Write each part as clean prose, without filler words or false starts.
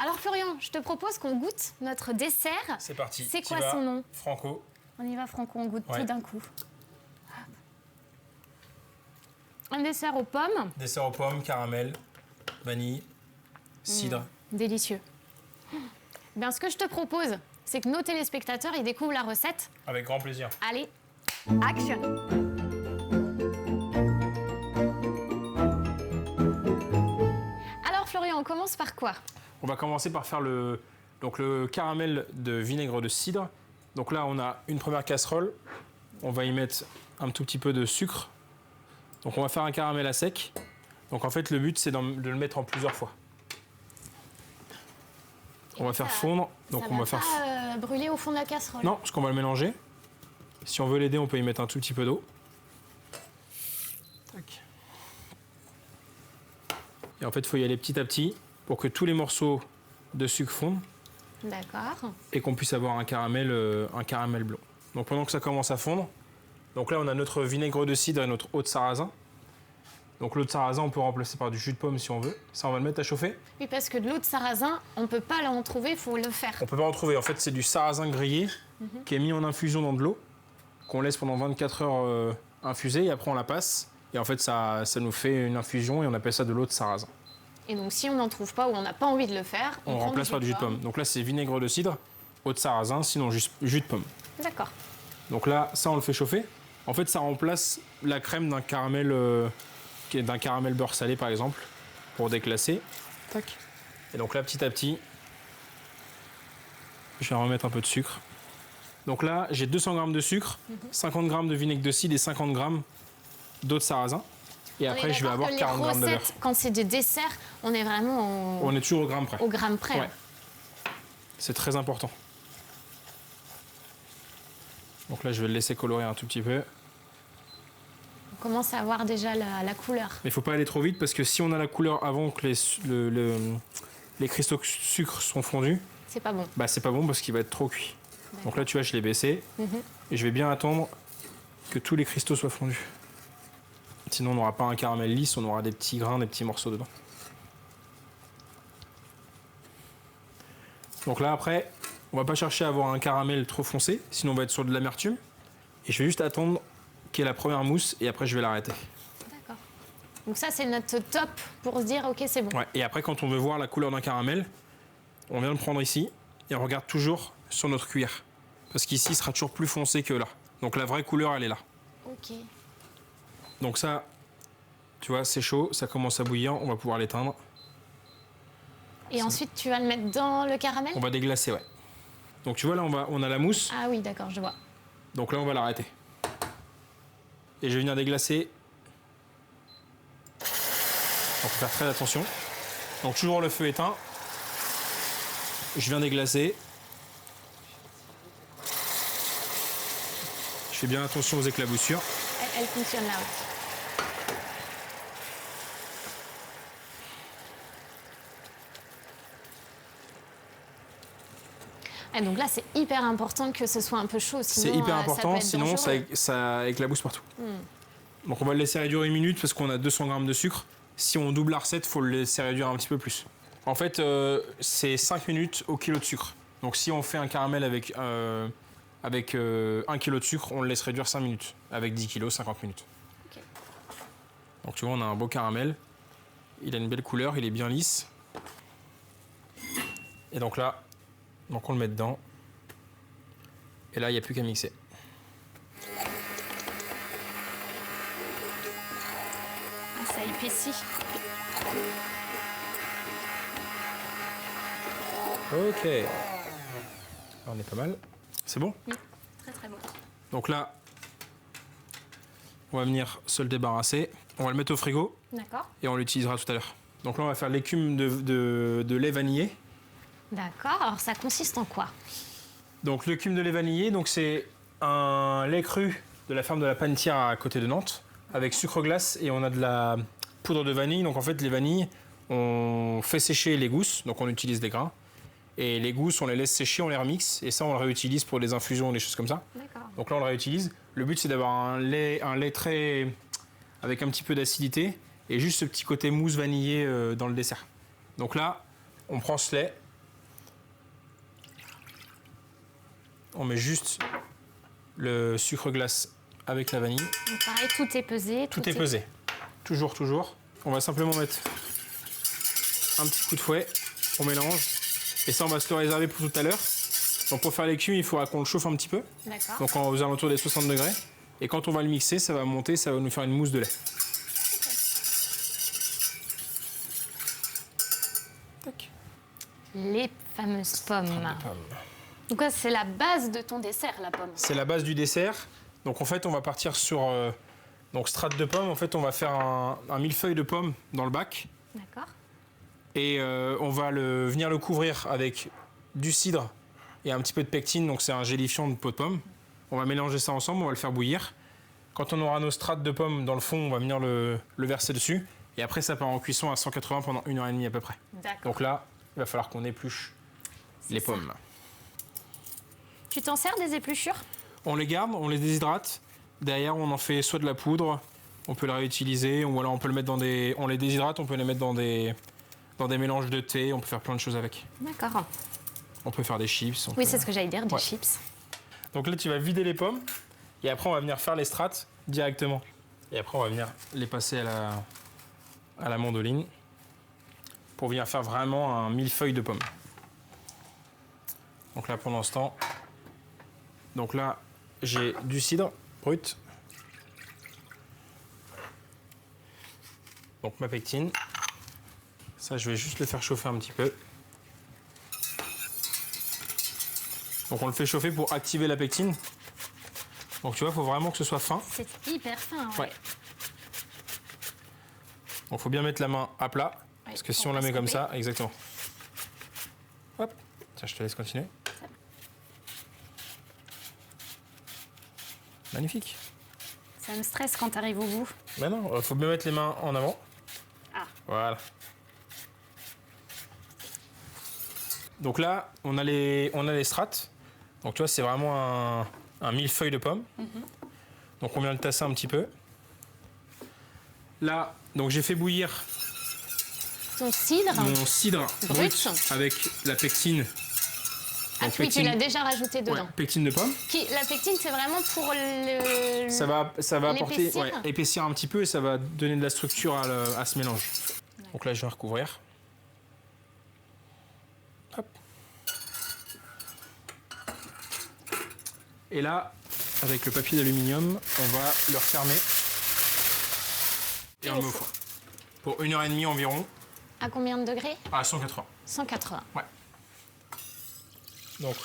Alors Florian, je te propose qu'on goûte notre dessert. C'est parti. C'est quoi son nom? Franco. On y va Franco, on goûte Ouais. tout d'un coup. Un dessert aux pommes. Dessert aux pommes, caramel, vanille, cidre. Délicieux. Bien, ce que je te propose, c'est que nos téléspectateurs ils découvrent la recette. Avec grand plaisir. Allez, action! Alors Florian, on commence par quoi? On va commencer par faire le caramel de vinaigre de cidre. Donc là, on a une première casserole. On va y mettre un tout petit peu de sucre. Donc on va faire un caramel à sec. Donc en fait, le but, c'est de le mettre en plusieurs fois. On va faire fondre. Donc on va faire pas brûler au fond de la casserole. Non, parce qu'on va le mélanger. Si on veut l'aider, on peut y mettre un tout petit peu d'eau. Tac. Et en fait, il faut y aller petit à petit pour que tous les morceaux de sucre fondent D'accord. et qu'on puisse avoir un caramel blond. Donc pendant que ça commence à fondre, donc là on a notre vinaigre de cidre et notre eau de sarrasin. Donc l'eau de sarrasin, on peut remplacer par du jus de pomme si on veut. Ça, on va le mettre à chauffer. Oui, parce que de l'eau de sarrasin, on peut pas en trouver, il faut le faire. On peut pas en trouver. En fait, c'est du sarrasin grillé qui est mis en infusion dans de l'eau, qu'on laisse pendant 24 heures infuser et après on la passe. Et en fait, ça nous fait une infusion et on appelle ça de l'eau de sarrasin. Et donc, si on n'en trouve pas ou on n'a pas envie de le faire, On prend remplace par du jus de pomme. Donc là, c'est vinaigre de cidre, eau de sarrasin, sinon juste jus de pomme. D'accord. Donc là, ça, on le fait chauffer. En fait, ça remplace la crème d'un caramel beurre salé, par exemple, pour déclasser. Tac. Et donc là, petit à petit, je vais remettre un peu de sucre. Donc là, j'ai 200 g de sucre, 50 g de vinaigre de cidre et 50 g d'eau de sarrasin. Et après, je vais avoir 40 g de beurre. Quand c'est des desserts, on est vraiment On est toujours au gramme près. au gramme près. Ouais. C'est très important. Donc là, je vais le laisser colorer un tout petit peu. On commence à voir déjà la couleur. Mais il ne faut pas aller trop vite parce que si on a la couleur avant que les cristaux de sucre sont fondus, C'est pas bon. bah c'est pas bon parce qu'il va être trop cuit. Donc là, tu vois, je l'ai baissé et je vais bien attendre que tous les cristaux soient fondus. Sinon, on n'aura pas un caramel lisse, on aura des petits grains, des petits morceaux dedans. Donc là, après, on va pas chercher à avoir un caramel trop foncé, sinon on va être sur de l'amertume. Et je vais juste attendre qu'il y ait la première mousse et après, je vais l'arrêter. D'accord. Donc ça, c'est notre top pour se dire, OK, c'est bon. Ouais. Et après, quand on veut voir la couleur d'un caramel, on vient le prendre ici et on regarde toujours sur notre cuillère. Parce qu'ici, il sera toujours plus foncé que là. Donc la vraie couleur, elle est là. OK. Donc ça, tu vois, c'est chaud, ça commence à bouillir, on va pouvoir l'éteindre. Et ensuite, tu vas le mettre dans le caramel? On va déglacer, ouais. Donc tu vois, là, on a la mousse. Ah oui, d'accord, je vois. Donc là, on va l'arrêter. Et je vais venir déglacer. On faut faire très attention. Donc toujours le feu éteint. Je viens déglacer. Je fais bien attention aux éclaboussures. Elle fonctionne là aussi. Et donc là, c'est hyper important que ce soit un peu chaud. C'est hyper important, sinon ça éclabousse partout. Donc on va le laisser réduire 1 minute parce qu'on a 200 g de sucre. Si on double la recette, il faut le laisser réduire un petit peu plus. En fait, c'est 5 minutes au kilo de sucre. Donc si on fait un caramel avec 1 kg de sucre, on le laisse réduire 5 minutes. Avec 10 kg, 50 minutes. Okay. Donc tu vois, on a un beau caramel. Il a une belle couleur, il est bien lisse. Et donc là, on le met dedans. Et là, il n'y a plus qu'à mixer. Ça épaissit. Ok. On est pas mal. C'est bon? Oui, très très bon. Donc là, on va venir se le débarrasser. On va le mettre au frigo. D'accord. Et on l'utilisera tout à l'heure. Donc là, on va faire l'écume de lait vanillé. D'accord. Alors, ça consiste en quoi? Donc l'écume de lait vanillé, donc c'est un lait cru de la ferme de la Panetière à côté de Nantes, avec sucre glace et on a de la poudre de vanille. Donc en fait, les vanilles, on fait sécher les gousses, donc on utilise des grains. Et les gousses, on les laisse sécher, on les remixe et ça, on le réutilise pour des infusions ou des choses comme ça. D'accord. Donc là, on le réutilise. Le but, c'est d'avoir un lait très avec un petit peu d'acidité et juste ce petit côté mousse vanillé dans le dessert. Donc là, on prend ce lait on met juste le sucre glace avec la vanille. Donc pareil, tout est pesé. Tout est pesé. Toujours, toujours. On va simplement mettre un petit coup de fouet, on mélange. Et ça, on va se le réserver pour tout à l'heure. Donc pour faire l'écume, il faudra qu'on le chauffe un petit peu. D'accord. Donc aux alentours des 60 degrés. Et quand on va le mixer, ça va monter, ça va nous faire une mousse de lait. Tac. Les fameuses pommes. Donc là, c'est la base de ton dessert, la pomme. C'est la base du dessert. Donc en fait, on va partir sur donc strate de pommes. En fait, on va faire un millefeuille de pommes dans le bac. D'accord. Et on va venir le couvrir avec du cidre et un petit peu de pectine. Donc c'est un gélifiant de peau de pomme. On va mélanger ça ensemble, on va le faire bouillir. Quand on aura nos strates de pommes dans le fond, on va venir le verser dessus. Et après, ça part en cuisson à 180 pendant 1h30 à peu près. Donc là, il va falloir qu'on épluche les pommes. Tu t'en sers des épluchures? On les garde, on les déshydrate. Derrière, on en fait soit de la poudre, on peut la réutiliser, ou alors on peut le mettre dans des... On les déshydrate, on peut les mettre dans des mélanges de thé, on peut faire plein de choses avec. D'accord. On peut faire des chips. Oui, c'est ce que j'allais dire, des chips. Donc là, tu vas vider les pommes, et après, on va venir faire les strates directement. Et après, on va venir les passer à la mandoline pour venir faire vraiment un millefeuille de pommes. Donc là, pendant ce temps, donc là, j'ai du cidre brut. Donc ma pectine. Ça, je vais juste le faire chauffer un petit peu. Donc on le fait chauffer pour activer la pectine. Donc tu vois, il faut vraiment que ce soit fin. C'est hyper fin, ouais. Donc il faut bien mettre la main à plat. Parce que si on la met comme ça, exactement. Hop. Tiens, je te laisse continuer. Magnifique. Ça me stresse quand tu arrives au bout. Ben non, il faut bien mettre les mains en avant. Ah. Voilà. Donc là, on a les strates. Donc tu vois, c'est vraiment un millefeuille de pommes. Donc on vient le tasser un petit peu. Là, donc j'ai fait bouillir ton cidre. Mon cidre brut avec la pectine. Ah oui, tu l'as déjà rajouté dedans. Ouais, pectine de pomme. La pectine, c'est vraiment pour le... Ça va apporter, épaissir un petit peu et ça va donner de la structure à ce mélange. Donc là, je vais recouvrir. Hop. Et là, avec le papier d'aluminium, on va le refermer. Et on le met au four. Pour 1h30 environ. À combien de degrés? À 180. 180. Ouais. Donc,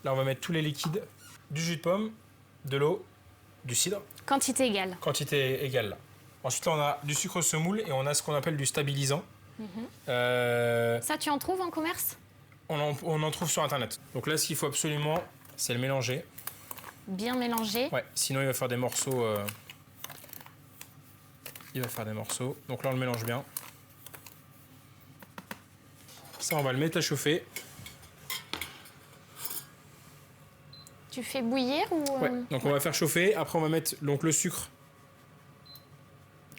là, on va mettre tous les liquides, du jus de pomme, de l'eau, du cidre. Quantité égale. Quantité égale, là. Ensuite, là, on a du sucre semoule et on a ce qu'on appelle du stabilisant. Ça, tu en trouves en commerce? On en trouve sur Internet. Donc là, ce qu'il faut absolument, c'est le mélanger. Bien mélanger. Ouais, sinon il va faire des morceaux. Il va faire des morceaux. Donc là, on le mélange bien. Ça, on va le mettre à chauffer. Tu fais bouillir ou... Ouais, donc on va faire chauffer. Après, on va mettre donc, le sucre.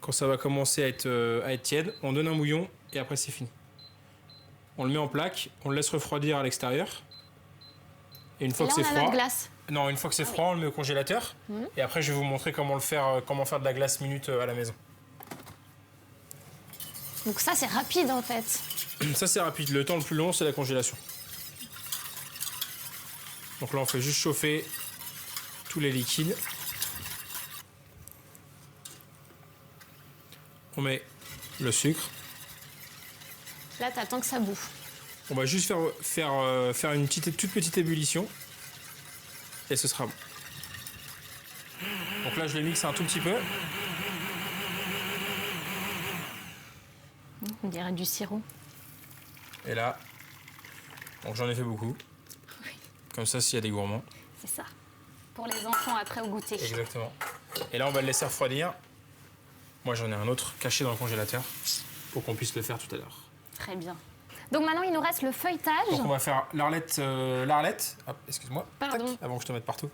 Quand ça va commencer à être tiède, on donne un bouillon et après, c'est fini. On le met en plaque, on le laisse refroidir à l'extérieur. Et une fois que c'est froid... glace. Non, une fois que c'est froid, on le met au congélateur. Et après, je vais vous montrer comment faire de la glace minute à la maison. Donc ça, c'est rapide en fait. Ça, c'est rapide. Le temps le plus long, c'est la congélation. Donc là, on fait juste chauffer tous les liquides. On met le sucre. Là, t'attends que ça bouffe. On va juste faire une toute petite ébullition. Et ce sera bon. Donc là, je le mixe un tout petit peu. On dirait du sirop. Et là, donc j'en ai fait beaucoup. Oui. Comme ça, s'il y a des gourmands. C'est ça. Pour les enfants après au goûter. Exactement. Et là, on va le laisser refroidir. Moi, j'en ai un autre caché dans le congélateur pour qu'on puisse le faire tout à l'heure. Très bien. Donc maintenant, il nous reste le feuilletage. Donc on va faire l'arlette. Hop, excuse-moi. Pardon. Tac, avant que je te mette partout.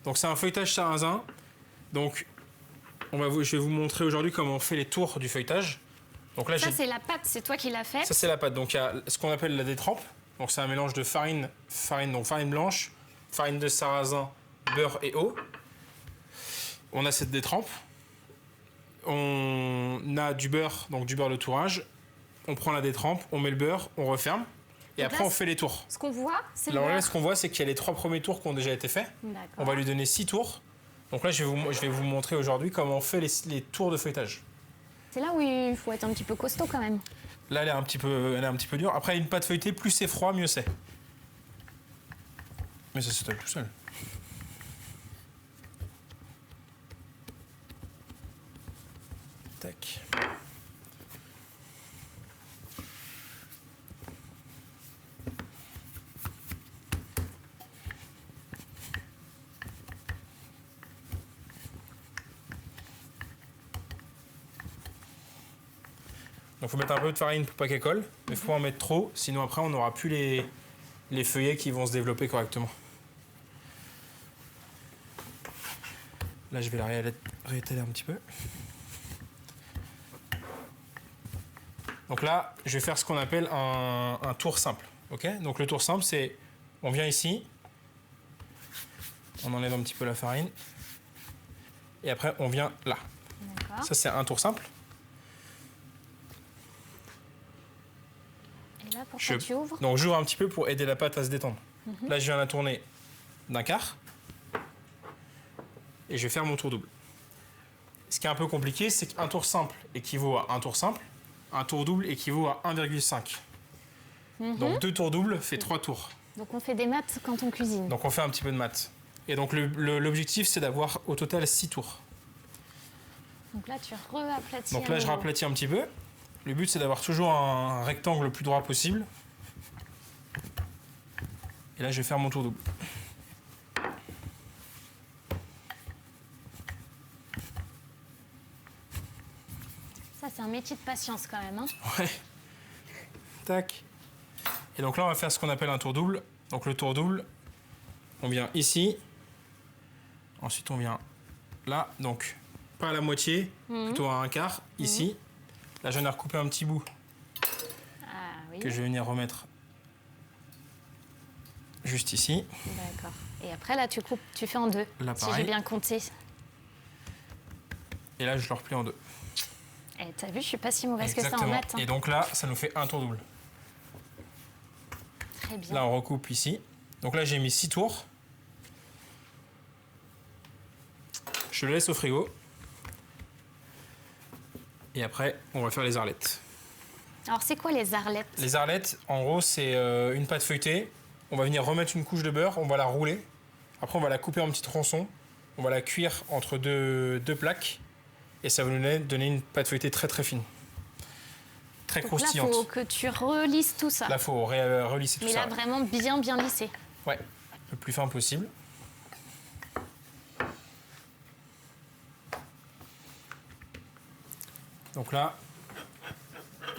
Donc c'est un feuilletage sarrasin. Donc je vais vous montrer aujourd'hui comment on fait les tours du feuilletage. Donc là, ça, c'est la pâte, c'est toi qui l'as faite. Ça, c'est la pâte. Donc il y a ce qu'on appelle la détrempe. Donc c'est un mélange de farine blanche, farine de sarrasin, beurre et eau. On a cette détrempe. On a du beurre, donc du beurre de tourrage. On prend la détrempe, on met le beurre, on referme. Et donc après, là, on fait les tours. Ce qu'on voit, c'est le Alors là, beurre. ce qu'on voit, c'est qu'il y a les 3 premiers tours qui ont déjà été faits. On va lui donner 6 tours. Donc là, je vais vous montrer aujourd'hui comment on fait les tours de feuilletage. C'est là où il faut être un petit peu costaud quand même. Là, elle est un petit peu dure. Après, une pâte feuilletée, plus c'est froid, mieux c'est. Mais ça s'étale tout seul. Tac. Donc il faut mettre un peu de farine pour pas qu'elle colle, mais il faut pas en mettre trop, sinon après on n'aura plus les feuillets qui vont se développer correctement. Là je vais la réétaler un petit peu. Donc là je vais faire ce qu'on appelle un tour simple. Okay, donc le tour simple c'est, on vient ici, on enlève un petit peu la farine, et après on vient là. Ça c'est un tour simple. Là, pourquoi tu ouvres? Donc j'ouvre un petit peu pour aider la pâte à se détendre. Là, je viens la tourner d'un quart. Et je vais faire mon tour double. Ce qui est un peu compliqué, c'est qu'un tour simple équivaut à un tour simple. Un tour double équivaut à 1,5. Donc 2 tours doubles fait 3 tours. Donc on fait des maths quand on cuisine. Donc on fait un petit peu de maths. Et donc l'objectif, c'est d'avoir au total 6 tours. Donc là, tu reaplatis. Donc là, je raplatis un petit peu. Le but, c'est d'avoir toujours un rectangle le plus droit possible. Et là, je vais faire mon tour double. Ça, c'est un métier de patience quand même. Hein. Ouais. Tac. Et donc là, on va faire ce qu'on appelle un tour double. Donc le tour double, on vient ici. Ensuite, on vient là. Donc, pas à la moitié, plutôt à un quart, ici. Là, j'en ai recoupé un petit bout que je vais venir remettre juste ici. D'accord. Et après, là, tu coupes, tu fais en deux, là, si j'ai bien compté. Et là, je le replie en deux. Et t'as vu, je suis pas si mauvaise que ça en Exactement. maths. Hein. Et donc là, ça nous fait un tour double. Très bien. Là, on recoupe ici. Donc là, j'ai mis 6 tours. Je le laisse au frigo. Et après, on va faire les arlettes. Alors, c'est quoi les arlettes? Les arlettes, en gros, c'est une pâte feuilletée. On va venir remettre une couche de beurre, on va la rouler. Après, on va la couper en petits tronçons. On va la cuire entre deux plaques. Et ça va nous donner une pâte feuilletée très très fine. Très donc croustillante. Là, il faut que tu relisses tout ça. Là, il faut relisser tout ça. Mais là, vraiment bien lissé. Ouais, le plus fin possible. Donc là,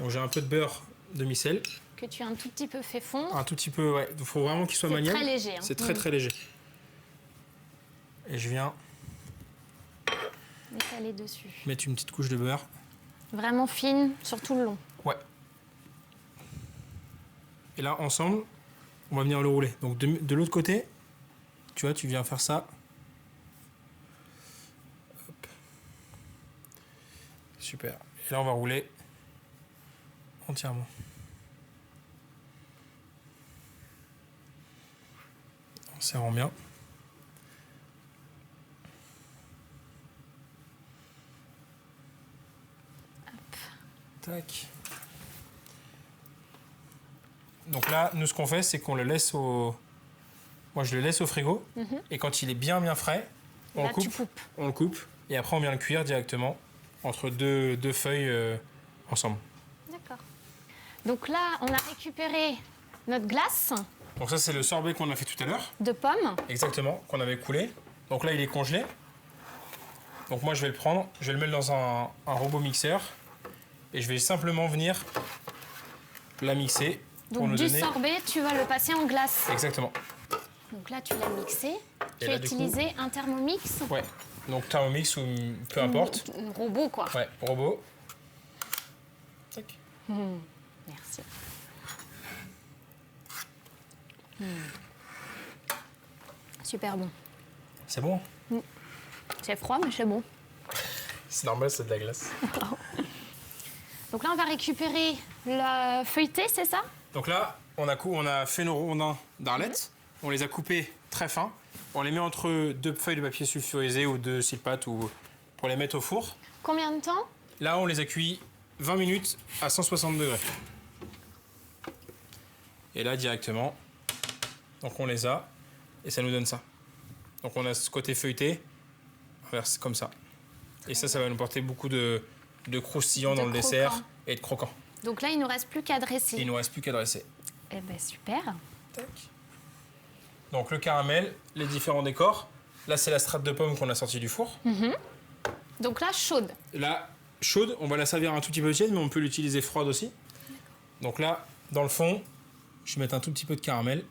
j'ai un peu de beurre demi-sel. Que tu as un tout petit peu fait fondre. Un tout petit peu, ouais. Il faut vraiment qu'il soit maniable. C'est très léger. Hein. C'est très très léger. Et je viens étaler dessus. Mettre une petite couche de beurre. Vraiment fine sur tout le long. Ouais. Et là, ensemble, on va venir le rouler. Donc de l'autre côté, tu vois, tu viens faire ça. Hop. Super. Et là, on va rouler entièrement. En serrant bien. Hop. Tac. Donc là, nous, ce qu'on fait, c'est qu'on le laisse au... Moi, je le laisse au frigo. Et quand il est bien frais, on là, le coupe. Tu coupes. On le coupe. Et après, on vient le cuire directement entre deux feuilles ensemble. D'accord. Donc là, on a récupéré notre glace. Donc ça, c'est le sorbet qu'on a fait tout à l'heure. De pommes. Exactement, qu'on avait coulé. Donc là, il est congelé. Donc moi, je vais le prendre, je vais le mettre dans un robot mixeur. Et je vais simplement venir la mixer. Donc du sorbet, tu vas le passer en glace. Exactement. Donc là, tu l'as mixé. Et tu as utilisé un Thermomix. Ouais, donc Thermomix ou peu importe. Un robot, quoi. Ouais, robot. Tac. Merci. Super bon. C'est bon? C'est froid, mais c'est bon. C'est normal, c'est de la glace. Donc là, on va récupérer le feuilleté, c'est ça? Donc là, on a fait nos rondins d'arlette. On les a coupés très fins. On les met entre deux feuilles de papier sulfurisé ou de silpate ou pour les mettre au four. Combien de temps? Là, on les a cuits 20 minutes à 160 degrés. Et là, directement, donc on les a et ça nous donne ça. Donc on a ce côté feuilleté, inverse comme ça. Et ça va nous porter beaucoup de croustillant dans le dessert et de croquant. Donc là, il ne nous reste plus qu'à dresser. Il ne nous reste plus qu'à dresser. Eh ben super. Tac. Donc le caramel, les différents décors. Là, c'est la strate de pomme qu'on a sortie du four. Donc là, chaude. Là, chaude, on va la servir un tout petit peu tiède, mais on peut l'utiliser froide aussi. Donc là, dans le fond, je vais mettre un tout petit peu de caramel.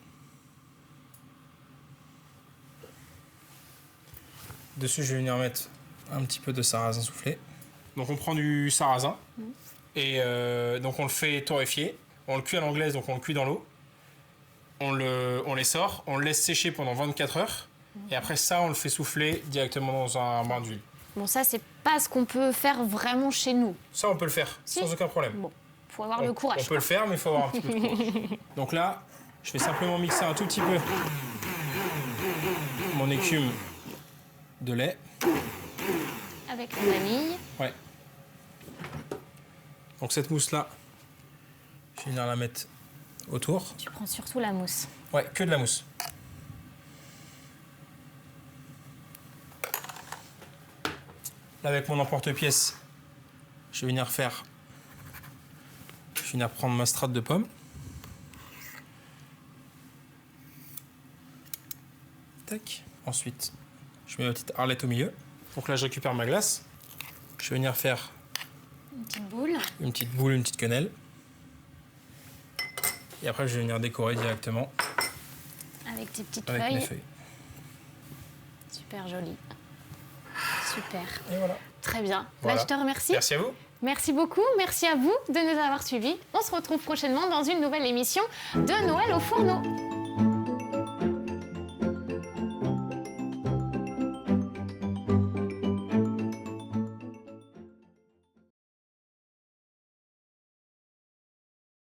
Dessus, je vais venir mettre un petit peu de sarrasin soufflé. Donc on prend du sarrasin et donc on le fait torréfier. On le cuit à l'anglaise, donc on le cuit dans l'eau. On les sort, on le laisse sécher pendant 24 heures. Et après ça, on le fait souffler directement dans un bain d'huile. Bon, ça, c'est pas ce qu'on peut faire vraiment chez nous. Ça, on peut le faire, sans aucun problème. Bon, faut avoir le courage. On peut le faire, mais il faut avoir un petit peu de courage. Donc là, je vais simplement mixer un tout petit peu mon écume de lait. Avec la vanille. Ouais. Donc cette mousse-là, je vais venir la mettre autour. Tu prends surtout la mousse. Ouais, que de la mousse. Là, avec mon emporte-pièce, je vais venir prendre ma strate de pomme. Tac. Ensuite, je mets ma petite arlette au milieu. Donc là, je récupère ma glace. Je vais venir faire Une petite boule. une petite boule, une petite quenelle. Et après, je vais venir décorer directement Avec tes petites avec feuilles. mes feuilles. Super joli. Super. Et voilà. Très bien. Voilà. Bah, je te remercie. Merci à vous. Merci beaucoup. Merci à vous de nous avoir suivis. On se retrouve prochainement dans une nouvelle émission de Noël au fourneau.